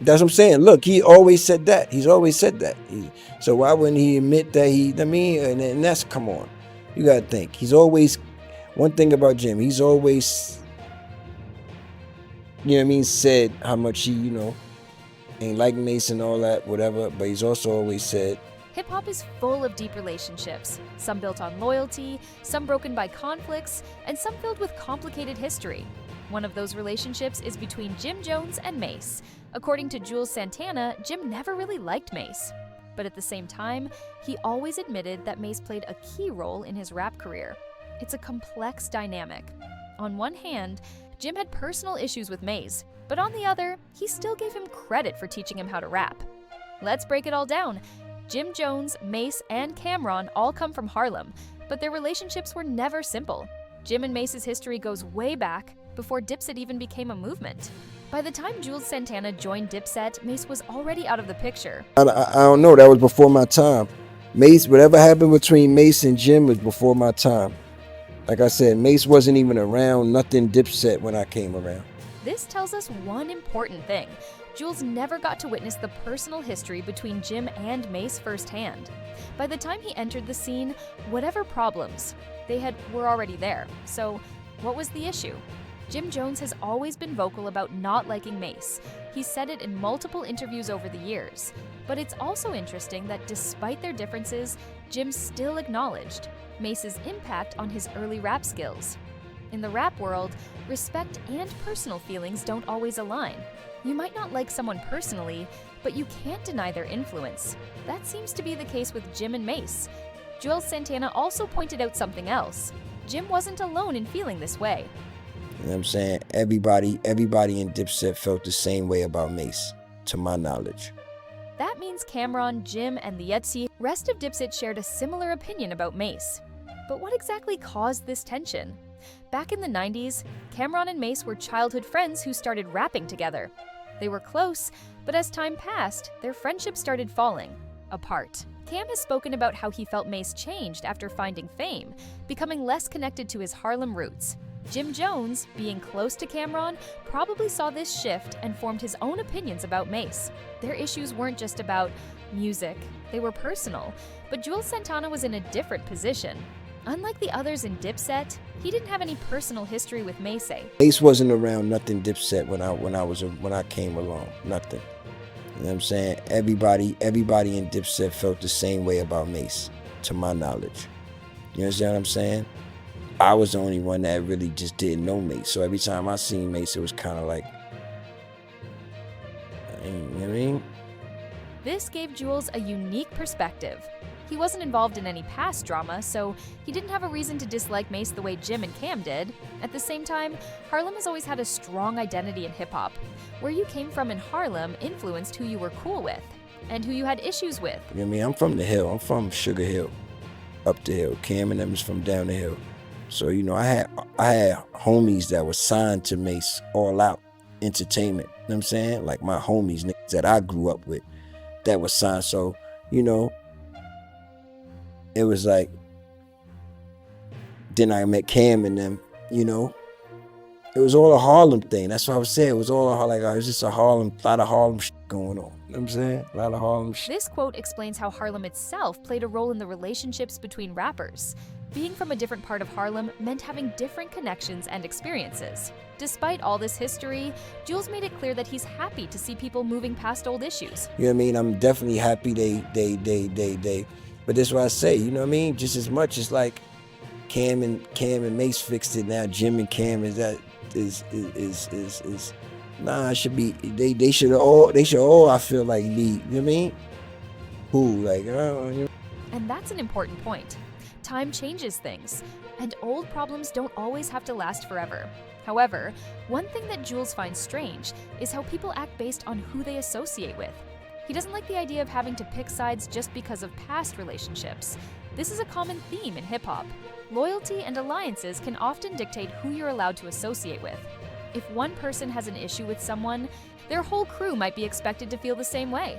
That's what I'm saying. Look, he always said that. He's always said that. So why wouldn't he admit that and that's, come on. You got to think. He's always, one thing about Jim, he's always, said how much he, ain't like Mase and all that, whatever. But he's also always said, hip-hop is full of deep relationships, some built on loyalty, some broken by conflicts, and some filled with complicated history. One of those relationships is between Jim Jones and Mase. According to Juelz Santana, Jim never really liked Mase. But at the same time, he always admitted that Mase played a key role in his rap career. It's a complex dynamic. On one hand, Jim had personal issues with Mase, but on the other, he still gave him credit for teaching him how to rap. Let's break it all down. Jim Jones, Mase, and Cam'ron all come from Harlem, but their relationships were never simple. Jim and Mase's history goes way back, before Dipset even became a movement. By the time Juelz Santana joined Dipset, Mase was already out of the picture. I don't know, that was before my time. Mase, whatever happened between Mase and Jim was before my time. Like I said, Mase wasn't even around, nothing Dipset when I came around. This tells us one important thing. Juelz never got to witness the personal history between Jim and Mase firsthand. By the time he entered the scene, whatever problems they had were already there. So, what was the issue? Jim Jones has always been vocal about not liking Mase. He's said it in multiple interviews over the years. But it's also interesting that despite their differences, Jim still acknowledged Mase's impact on his early rap skills. In the rap world, respect and personal feelings don't always align. You might not like someone personally, but you can't deny their influence. That seems to be the case with Jim and Mase. Juelz Santana also pointed out something else. Jim wasn't alone in feeling this way. You know what I'm saying? Everybody in Dipset felt the same way about Mase, to my knowledge. That means Cam'ron, Jim, and the rest of Dipset shared a similar opinion about Mase. But what exactly caused this tension? Back in the 90s, Cam'ron and Mase were childhood friends who started rapping together. They were close, but as time passed, their friendship started falling apart. Cam has spoken about how he felt Mase changed after finding fame, becoming less connected to his Harlem roots. Jim Jones, being close to Cam'ron, probably saw this shift and formed his own opinions about Mase. Their issues weren't just about music, they were personal, but Juelz Santana was in a different position. Unlike the others in Dipset, he didn't have any personal history with Mase. Mase wasn't around nothing Dipset when I came along, nothing. You know what I'm saying? Everybody in Dipset felt the same way about Mase, to my knowledge. You understand what I'm saying? I was the only one that really just didn't know Mase. So every time I seen Mase, it was kind of like, you know what I mean? This gave Juelz a unique perspective. He wasn't involved in any past drama, so he didn't have a reason to dislike Mase the way Jim and Cam did. At the same time, Harlem has always had a strong identity in hip-hop. Where you came from in Harlem influenced who you were cool with and who you had issues with. You know what I mean? I'm from the hill. I'm from Sugar Hill, up the hill. Cam and them is from down the hill. So, I had homies that were signed to Mase, All Out Entertainment. You know what I'm saying? Like my homies, niggas that I grew up with that were signed. So, it was like, then I met Cam and them, It was all a Harlem thing. That's what I was saying. It was all like, it was just a lot of Harlem shit going on. You know what I'm saying? A lot of Harlem shit. This quote explains how Harlem itself played a role in the relationships between rappers. Being from a different part of Harlem meant having different connections and experiences. Despite all this history, Juelz made it clear that he's happy to see people moving past old issues. You know what I mean? I'm definitely happy they. But that's what I say, you know what I mean? Just as much as like Cam and Mase fixed it now, Jim and Cam it should be they should all I feel like be, you know what I mean? And that's an important point. Time changes things, and old problems don't always have to last forever. However, one thing that Juelz finds strange is how people act based on who they associate with. He doesn't like the idea of having to pick sides just because of past relationships. This is a common theme in hip-hop. Loyalty and alliances can often dictate who you're allowed to associate with. If one person has an issue with someone, their whole crew might be expected to feel the same way.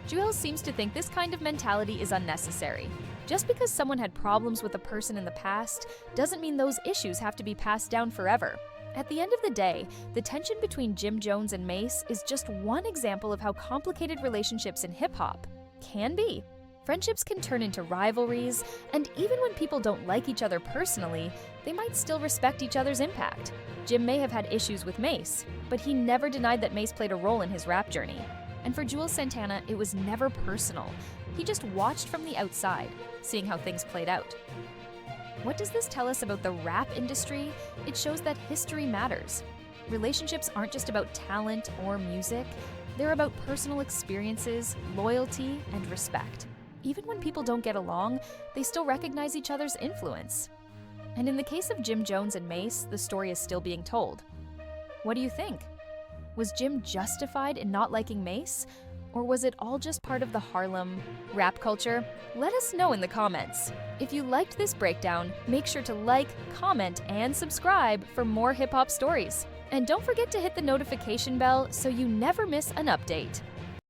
Juelz seems to think this kind of mentality is unnecessary. Just because someone had problems with a person in the past doesn't mean those issues have to be passed down forever. At the end of the day, the tension between Jim Jones and Mase is just one example of how complicated relationships in hip-hop can be. Friendships can turn into rivalries, and even when people don't like each other personally, they might still respect each other's impact. Jim may have had issues with Mase, but he never denied that Mase played a role in his rap journey. And for Juelz Santana, it was never personal. He just watched from the outside, seeing how things played out. What does this tell us about the rap industry? It shows that history matters. Relationships aren't just about talent or music. They're about personal experiences, loyalty, and respect. Even when people don't get along, they still recognize each other's influence. And in the case of Jim Jones and Mase, the story is still being told. What do you think? Was Jim justified in not liking Mase? Or was it all just part of the Harlem rap culture? Let us know in the comments. If you liked this breakdown, make sure to like, comment, and subscribe for more hip-hop stories. And don't forget to hit the notification bell so you never miss an update.